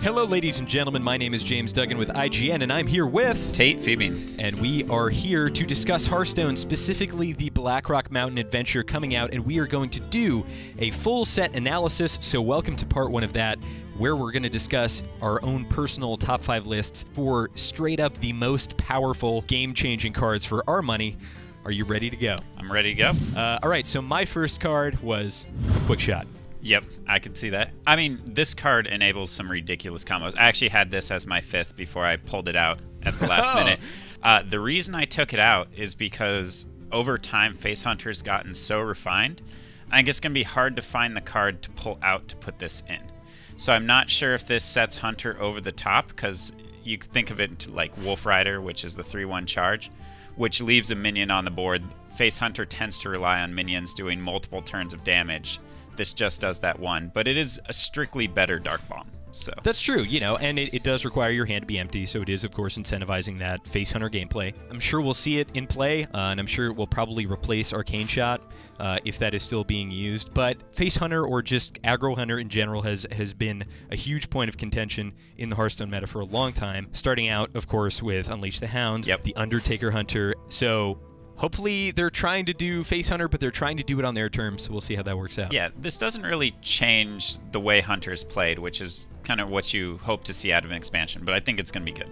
Hello, ladies and gentlemen. My name is James Duggan with IGN, and I'm here with Tate Phoebe. And we are here to discuss Hearthstone, specifically the Blackrock Mountain adventure coming out, and we are going to do a full set analysis. So welcome to part one of that, where we're going to discuss our own personal top 5 lists for straight up the most powerful game-changing cards for our money. Are you ready to go? I'm ready to go. All right, so my first card was Quick Shot. Yep, I could see that. I mean, this card enables some ridiculous combos. I actually had this as my 5th before I pulled it out at the last minute. The reason I took it out is because over time, Face Hunter's gotten so refined, I think it's going to be hard to find the card to pull out to put this in. So I'm not sure if this sets Hunter over the top, because you could think of it like Wolf Rider, which is the 3/1 charge, which leaves a minion on the board. Face Hunter tends to rely on minions doing multiple turns of damage. This just does that one, but it is a strictly better Dark Bomb. So that's true, you know, and it does require your hand to be empty, so it is, of course, incentivizing that Face Hunter gameplay. I'm sure we'll see it in play, and I'm sure it will probably replace Arcane Shot if that is still being used. But Face Hunter, or just Aggro Hunter in general, has been a huge point of contention in the Hearthstone meta for a long time, starting out, of course, with Unleash the Hound, the Undertaker Hunter. So hopefully they're trying to do Face Hunter, but they're trying to do it on their terms, so we'll see how that works out. Yeah, this doesn't really change the way Hunter's played, which is kind of what you hope to see out of an expansion, but I think it's going to be good.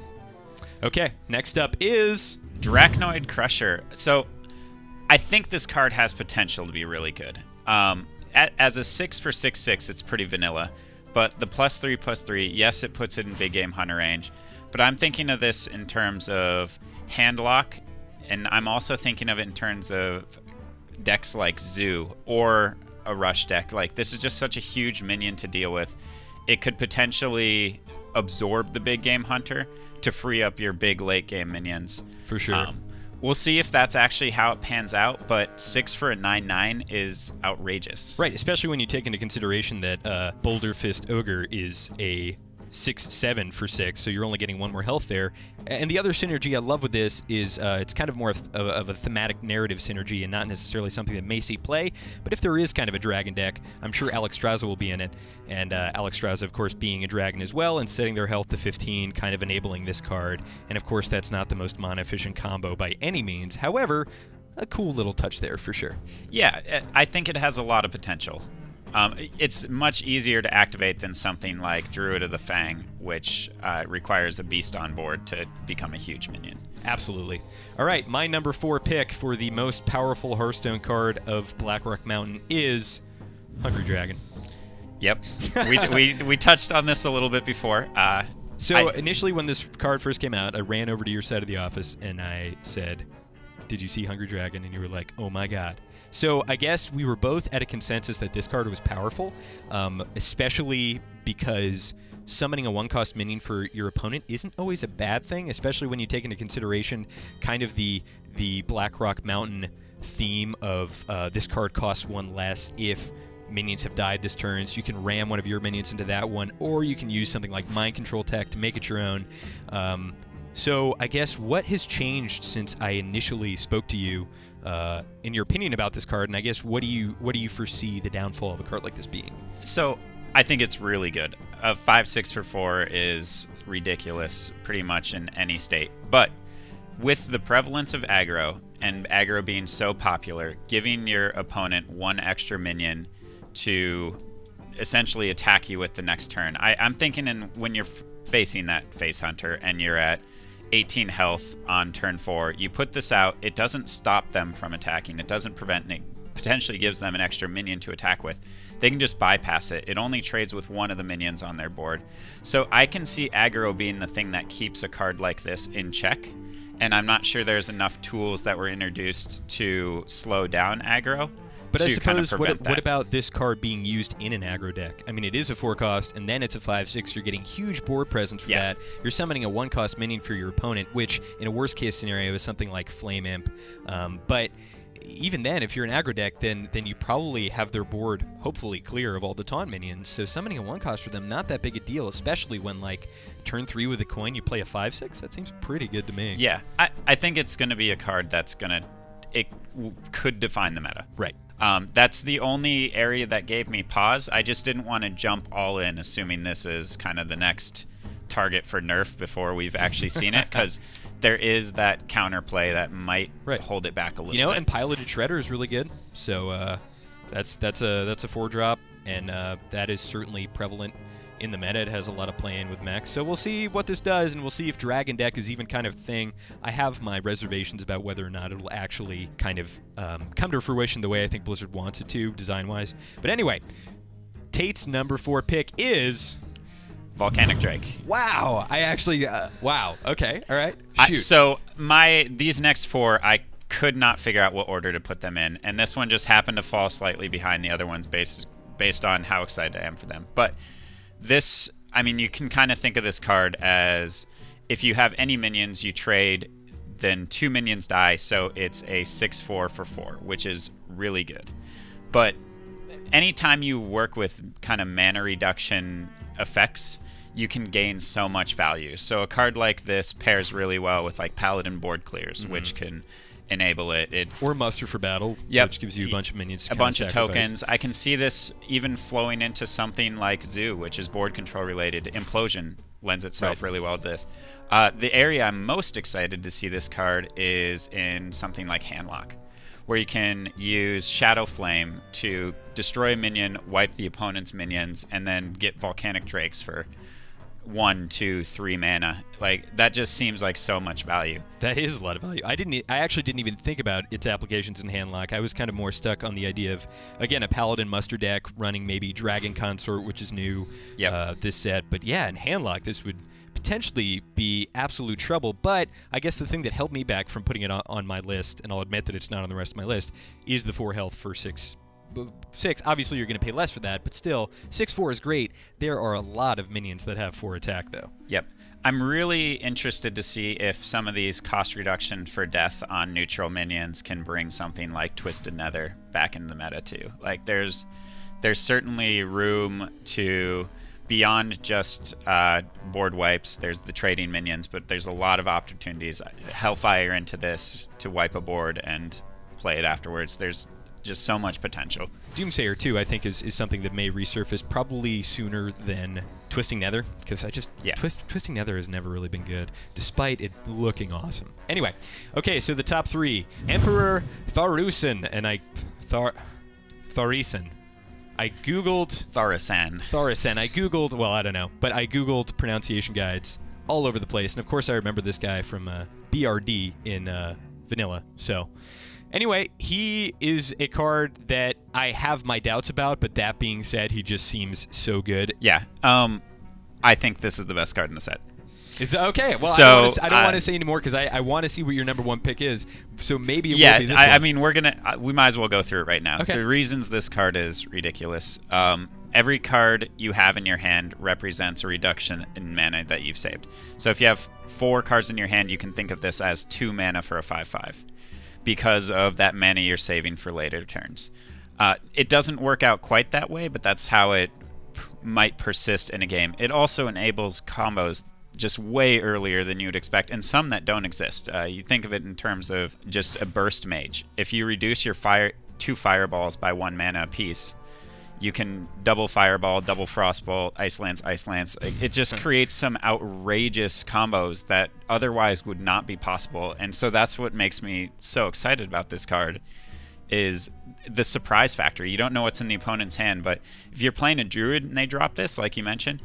Okay, next up is Drakonid Crusher. So I think this card has potential to be really good. As a 6 for 6/6, it's pretty vanilla, but the +3/+3, yes, it puts it in big game Hunter range, but I'm thinking of this in terms of handlock, and I'm also thinking of it in terms of decks like Zoo or a Rush deck. Like, this is just such a huge minion to deal with. It could potentially absorb the big game Hunter to free up your big late game minions. For sure. We'll see if that's actually how it pans out, but 6 for a 9/9 is outrageous. Right, especially when you take into consideration that Boulder Fist Ogre is a 6/7 for 6, so you're only getting 1 more health there. And the other synergy I love with this is it's kind of more of a thematic narrative synergy and not necessarily something that may see play, but if there is kind of a dragon deck, I'm sure Alexstrasza will be in it, and Alexstrasza, of course, being a dragon as well and setting their health to 15, kind of enabling this card. And of course, that's not the most mana-efficient combo by any means. However, a cool little touch there for sure. Yeah, I think it has a lot of potential. It's much easier to activate than something like Druid of the Fang, which requires a beast on board to become a huge minion. Absolutely. All right, my number 4 pick for the most powerful Hearthstone card of Blackrock Mountain is Hungry Dragon. Yep. we touched on this a little bit before. So initially when this card first came out, I ran over to your side of the office and I said, "Did you see Hungry Dragon?" And you were like, "Oh my god." So I guess we were both at a consensus that this card was powerful, especially because summoning a 1-cost minion for your opponent isn't always a bad thing, especially when you take into consideration kind of the Blackrock Mountain theme of this card costs 1 less if minions have died this turn, so you can ram one of your minions into that one, or you can use something like Mind Control Tech to make it your own. So I guess what has changed since I initially spoke to you in your opinion about this card, and I guess what do you foresee the downfall of a card like this being? So I think it's really good. A 5/6 for 4 is ridiculous pretty much in any state, but with the prevalence of aggro and aggro being so popular, giving your opponent 1 extra minion to essentially attack you with the next turn. I'm thinking when you're facing that Face Hunter and you're at 18 health on turn 4, you put this out, it doesn't stop them from attacking, it doesn't prevent, it potentially gives them an extra minion to attack with. They can just bypass it. It only trades with 1 of the minions on their board. So I can see aggro being the thing that keeps a card like this in check, and I'm not sure there's enough tools that were introduced to slow down aggro. But I suppose, what about this card being used in an aggro deck? I mean, it is a 4-cost, and then it's a 5/6. You're getting huge board presence for that. You're summoning a 1-cost minion for your opponent, which, in a worst-case scenario, is something like Flame Imp. But even then, if you're an aggro deck, then you probably have their board, hopefully, clear of all the taunt minions. So summoning a 1-cost for them, not that big a deal, especially when, like, turn 3 with a coin, you play a 5/6. That seems pretty good to me. Yeah, I think it's going to be a card that's going to... It could define the meta. Right. That's the only area that gave me pause. I just didn't want to jump all in, assuming this is kind of the next target for nerf before we've actually seen it, because there is that counterplay that might hold it back a little bit. And piloted Shredder is really good. So that's a 4-drop, and that is certainly prevalent in the meta. It has a lot of play-in with mechs. So we'll see what this does, and we'll see if Dragon Deck is even kind of a thing. I have my reservations about whether or not it'll actually kind of come to fruition the way I think Blizzard wants it to, design-wise. But anyway, Tate's number 4 pick is... Volcanic Drake. Wow. I actually... wow. Okay. All right. Shoot. So these next 4, I could not figure out what order to put them in, and this one just happened to fall slightly behind the other ones based on how excited I am for them. But this, I mean, you can kind of think of this card as if you have any minions you trade, then 2 minions die, so it's a 6/4 for 4, which is really good. But anytime you work with kind of mana reduction effects, you can gain so much value. So a card like this pairs really well with like Paladin board clears, which can enable it. Or muster for battle, which gives you a bunch of minions to a bunch of tokens. I can see this even flowing into something like Zoo, which is board control related. Implosion lends itself really well to this. The area I'm most excited to see this card is in something like Handlock, where you can use Shadow Flame to destroy a minion, wipe the opponent's minions, and then get Volcanic Drakes for 1, 2, 3 mana. Like, that just seems like so much value. That is a lot of value. I actually didn't even think about its applications in Handlock. I was kind of more stuck on the idea of, again, a Paladin muster deck running maybe Dragon Consort, which is new this set. But yeah, in Handlock, this would potentially be absolute trouble. But I guess the thing that held me back from putting it on my list, and I'll admit that it's not on the rest of my list, is the 4 health for 6. Obviously you're going to pay less for that, but still, 6/4 is great. There are a lot of minions that have 4 attack, though. Yep. I'm really interested to see if some of these cost reduction for death on neutral minions can bring something like Twisted Nether back in the meta, too. Like, there's certainly room to, beyond just board wipes, there's the trading minions, but there's a lot of opportunities. Hellfire into this to wipe a board and play it afterwards. There's just so much potential. Doomsayer, too, I think is something that may resurface probably sooner than Twisting Nether, because Twisting Nether has never really been good, despite it looking awesome. Anyway, okay, so the top 3. Emperor Thaurissan, and Thaurissan. I googled... Thaurissan. I googled, well, I don't know, but I googled pronunciation guides all over the place, and of course I remember this guy from BRD in Vanilla, so... Anyway, he is a card that I have my doubts about, but that being said, he just seems so good. Yeah, I think this is the best card in the set. Is okay. Well, so, I don't want to say anymore because I want to see what your number 1 pick is. So maybe it will be this one. I mean, we might as well go through it right now. Okay. The reasons this card is ridiculous. Every card you have in your hand represents a reduction in mana that you've saved. So if you have 4 cards in your hand, you can think of this as 2 mana for a 5/5. Because of that mana you're saving for later turns. It doesn't work out quite that way, but that's how it might persist in a game. It also enables combos just way earlier than you would expect, and some that don't exist. You think of it in terms of just a burst mage. If you reduce your 2 fireballs by 1 mana apiece, you can double Fireball, double Frostbolt, Ice Lance. It just creates some outrageous combos that otherwise would not be possible. And so that's what makes me so excited about this card, is the surprise factor. You don't know what's in the opponent's hand, but if you're playing a Druid and they drop this, like you mentioned,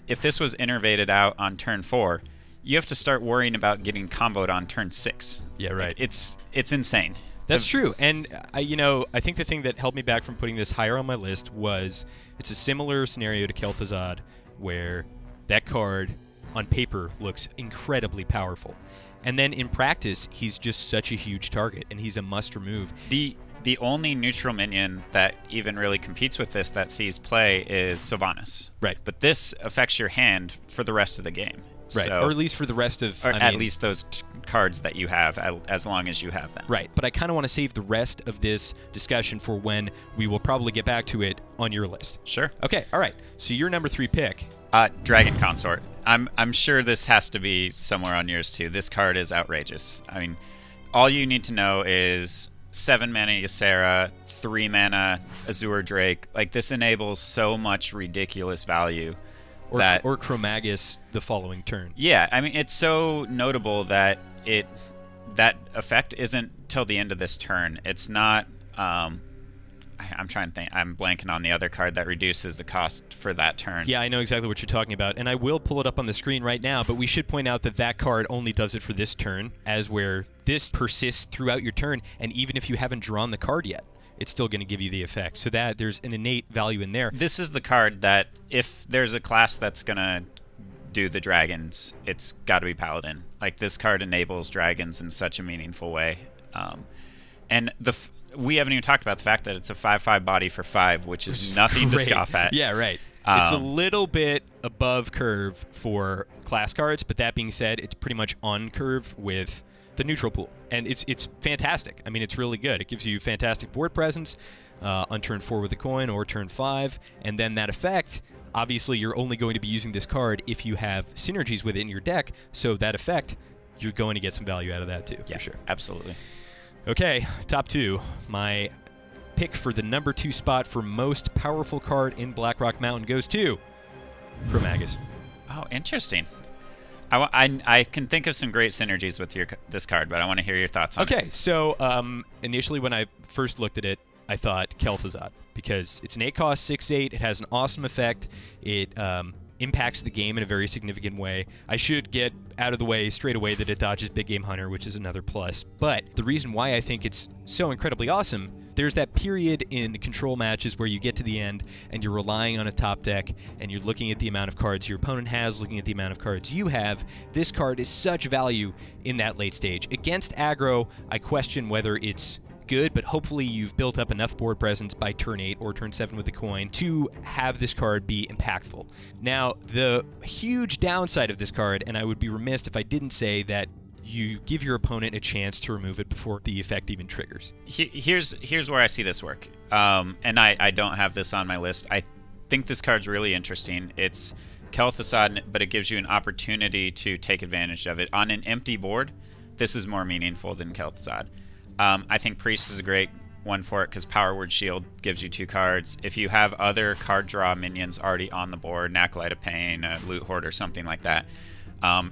if this was innervated out on turn 4, you have to start worrying about getting comboed on turn 6. Yeah, right. It's insane. That's true, and I think the thing that held me back from putting this higher on my list was it's a similar scenario to Kel'Thuzad, where that card on paper looks incredibly powerful, and then in practice he's just such a huge target, and he's a must remove. The only neutral minion that even really competes with this that sees play is Sylvanas. Right, but this affects your hand for the rest of the game. Right, so, or at least for the rest of... at least those cards that you have, as long as you have them. Right, but I kind of want to save the rest of this discussion for when we will probably get back to it on your list. Sure. Okay, all right. So your number 3 pick. Dragon Consort. I'm sure this has to be somewhere on yours too. This card is outrageous. I mean, all you need to know is 7 mana Ysera, 3 mana Azure Drake. Like, this enables so much ridiculous value. Or Chromaggus the following turn. Yeah, I mean, it's so notable that that effect isn't till the end of this turn. It's not... I'm trying to think. I'm blanking on the other card that reduces the cost for that turn. Yeah, I know exactly what you're talking about, and I will pull it up on the screen right now, but we should point out that that card only does it for this turn, as where this persists throughout your turn, and even if you haven't drawn the card yet, it's still going to give you the effect. So that there's an innate value in there. This is the card that if there's a class that's going to do the dragons, it's got to be Paladin. Like, this card enables dragons in such a meaningful way. And we haven't even talked about the fact that it's a 5/5 body for 5, which is nothing to scoff at. Yeah, right. It's a little bit above curve for class cards, but that being said, it's pretty much on curve with the neutral pool. And it's fantastic. I mean, it's really good. It gives you fantastic board presence on turn 4 with a coin or turn 5. And then that effect, obviously, you're only going to be using this card if you have synergies with it in your deck. So that effect, you're going to get some value out of that too, yeah, for sure. Absolutely. Okay, top 2. My pick for the number 2 spot for most powerful card in Blackrock Mountain goes to Chromaggus. Oh, interesting. I can think of some great synergies with this card, but I want to hear your thoughts on it. Okay, so initially when I first looked at it, I thought Kel'Thuzad, because it's an 8-cost, 6/8. It has an awesome effect. It impacts the game in a very significant way. I should get out of the way straight away that it dodges Big Game Hunter, which is another plus. But the reason why I think it's so incredibly awesome, there's that period in control matches where you get to the end and you're relying on a top deck and you're looking at the amount of cards your opponent has, looking at the amount of cards you have. This card is such value in that late stage. Against aggro, I question whether it's good, but hopefully you've built up enough board presence by turn 8 or turn 7 with the coin to have this card be impactful. Now, the huge downside of this card, and I would be remiss if I didn't say that you give your opponent a chance to remove it before the effect even triggers. Here's where I see this work, and I don't have this on my list. I think this card's really interesting. It's Kel'Thuzad, but it gives you an opportunity to take advantage of it. On an empty board, this is more meaningful than Kel'Thuzad. I think Priest is a great one for it because Power Word Shield gives you 2 cards. If you have other card draw minions already on the board, Acolyte of Pain, Loot Horde, or something like that,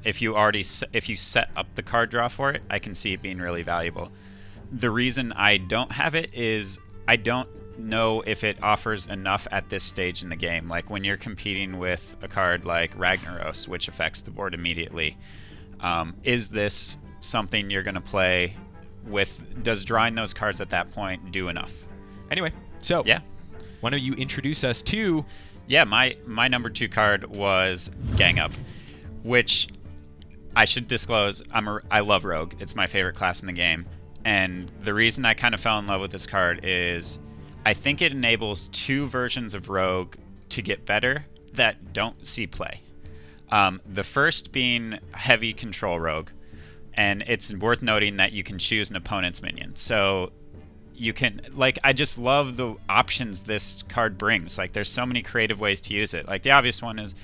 if you set up the card draw for it, I can see it being really valuable. The reason I don't have it is I don't know if it offers enough at this stage in the game. Like when you're competing with a card like Ragnaros, which affects the board immediately, is this something you're going to play with? Does drawing those cards at that point do enough? Anyway, so yeah, why don't you introduce us to... Yeah, my number 2 card was Gang Up, which I should disclose, I love Rogue. It's my favorite class in the game. And the reason I kind of fell in love with this card is I think it enables 2 versions of Rogue to get better that don't see play. The first being heavy control Rogue. And it's worth noting that you can choose an opponent's minion. So you can, like, I just love the options this card brings. Like, there's so many creative ways to use it. Like, the obvious one is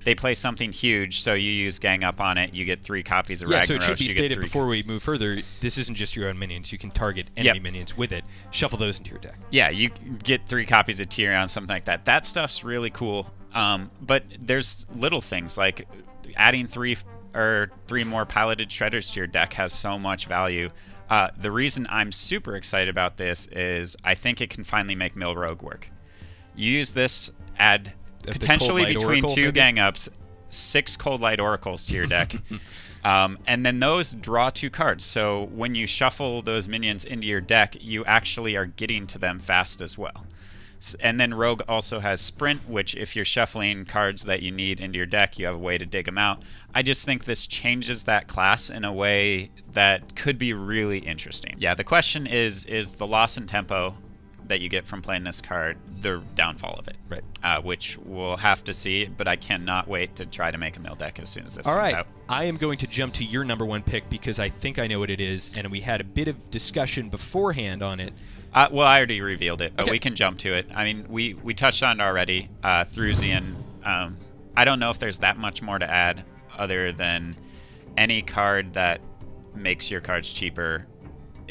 they play something huge, so you use Gang Up on it, you get 3 copies of Ragnaros. Yeah, so it should be stated before we move further, this isn't just your own minions. You can target enemy minions with it, shuffle those into your deck. Yeah, you get 3 copies of Tyrion, something like that. That stuff's really cool. But there's little things, like adding 3 more piloted shredders to your deck has so much value. The reason I'm super excited about this is I think it can finally make Mill Rogue work. You use this, add potentially between 2 Gang Ups, 6 Cold Light Oracles to your deck, and then those draw 2 cards. So when you shuffle those minions into your deck, you actually are getting to them fast as well. And then Rogue also has Sprint, which if you're shuffling cards that you need into your deck, you have a way to dig them out. I just think this changes that class in a way that could be really interesting. Yeah, the question is the loss in tempo that you get from playing this card the downfall of it? Right. Which we'll have to see, but I cannot wait to try to make a mill deck as soon as this comes out. I am going to jump to your number 1 pick because I think I know what it is, and we had a bit of discussion beforehand on it. Well, I already revealed it, but we can jump to it. I mean, we touched on it already. Thaurissan. I don't know if there's that much more to add other than any card that makes your cards cheaper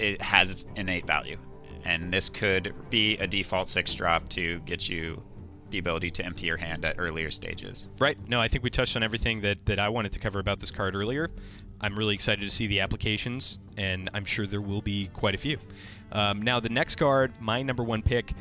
it has innate value. And this could be a default 6-drop to get you the ability to empty your hand at earlier stages. Right. No, I think we touched on everything that I wanted to cover about this card earlier. I'm really excited to see the applications, and I'm sure there will be quite a few. Now, the next card, my #1 pick,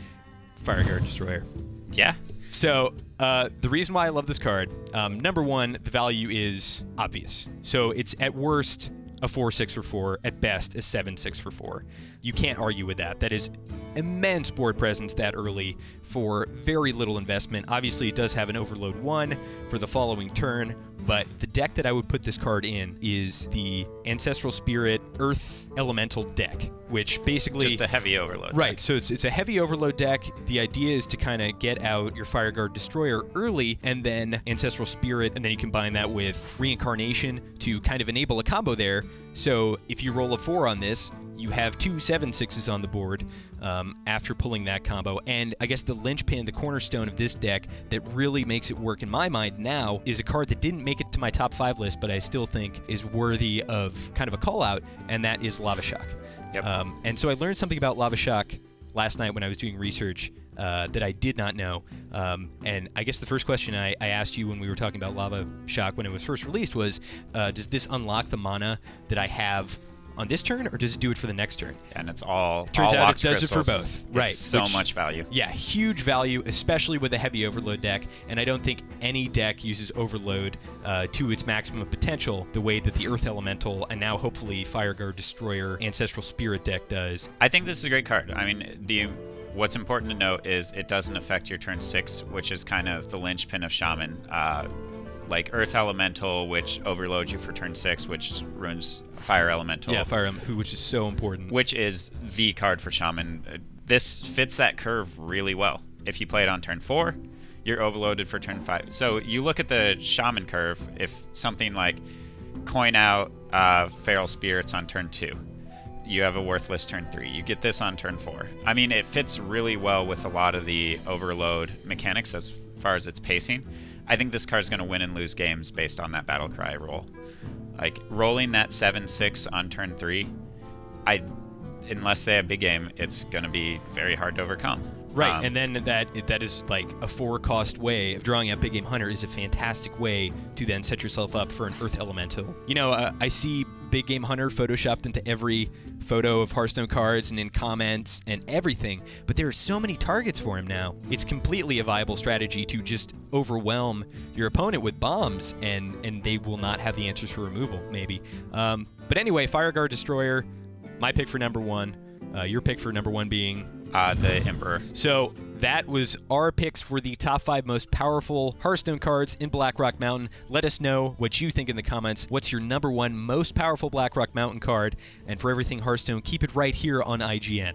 Fireguard Destroyer. Yeah. So, the reason why I love this card, #1, the value is obvious. So, it's at worst a 4/6 for 4, at best a 7/6 for 4. You can't argue with that. That is immense board presence that early for very little investment. Obviously, it does have an Overload 1 for the following turn, but the deck that I would put this card in is the Ancestral Spirit Earth Elemental deck, which basically... Just a heavy Overload Right, deck. so it's a heavy Overload deck. The idea is to kind of get out your Fireguard Destroyer early, and then Ancestral Spirit, and then you combine that with Reincarnation to kind of enable a combo there. So if you roll a 4 on this, you have 2 7/6s on the board after pulling that combo. And I guess the linchpin, the cornerstone of this deck that really makes it work in my mind now is a card that didn't make it to my top 5 list, but I still think is worthy of kind of a call-out, and that is Lava Shock. Yep. And so I learned something about Lava Shock last night when I was doing research that I did not know. And I guess the first question I asked you when we were talking about Lava Shock when it was first released was, does this unlock the mana that I have on this turn, or does it do it for the next turn? And it's all Turns out it does crystals. it for both. Right. So much value. Yeah, huge value, especially with a heavy Overload deck. And I don't think any deck uses Overload to its maximum potential the way that the Earth Elemental and now hopefully Fireguard Destroyer Ancestral Spirit deck does. I think this is a great card. I mean, what's important to note is it doesn't affect your turn 6, which is kind of the linchpin of Shaman. Like Earth Elemental, which overloads you for turn 6, which ruins Fire Elemental. Yeah, Fire Elemental, which is so important. Which is the card for Shaman. This fits that curve really well. If you play it on turn 4, you're overloaded for turn 5. So you look at the Shaman curve, if something like coin out Feral Spirits on turn 2, you have a worthless turn 3. You get this on turn 4. I mean, it fits really well with a lot of the overload mechanics as far as its pacing. I think this card's going to win and lose games based on that battle cry roll. Like, rolling that 7/6 on turn 3, unless they have big game, it's going to be very hard to overcome. Right, and then that is like a 4-cost way of drawing out Big Game Hunter is a fantastic way to then set yourself up for an Earth Elemental. You know, I see Big Game Hunter photoshopped into every photo of Hearthstone cards and in comments and everything, but there are so many targets for him now. It's completely a viable strategy to just overwhelm your opponent with bombs, and they will not have the answers for removal, maybe. But anyway, Fireguard Destroyer, my pick for #1. Your pick for #1 being... the Emperor. So that was our picks for the top 5 most powerful Hearthstone cards in Blackrock Mountain. Let us know what you think in the comments. What's your #1 most powerful Blackrock Mountain card? And for everything Hearthstone, keep it right here on IGN.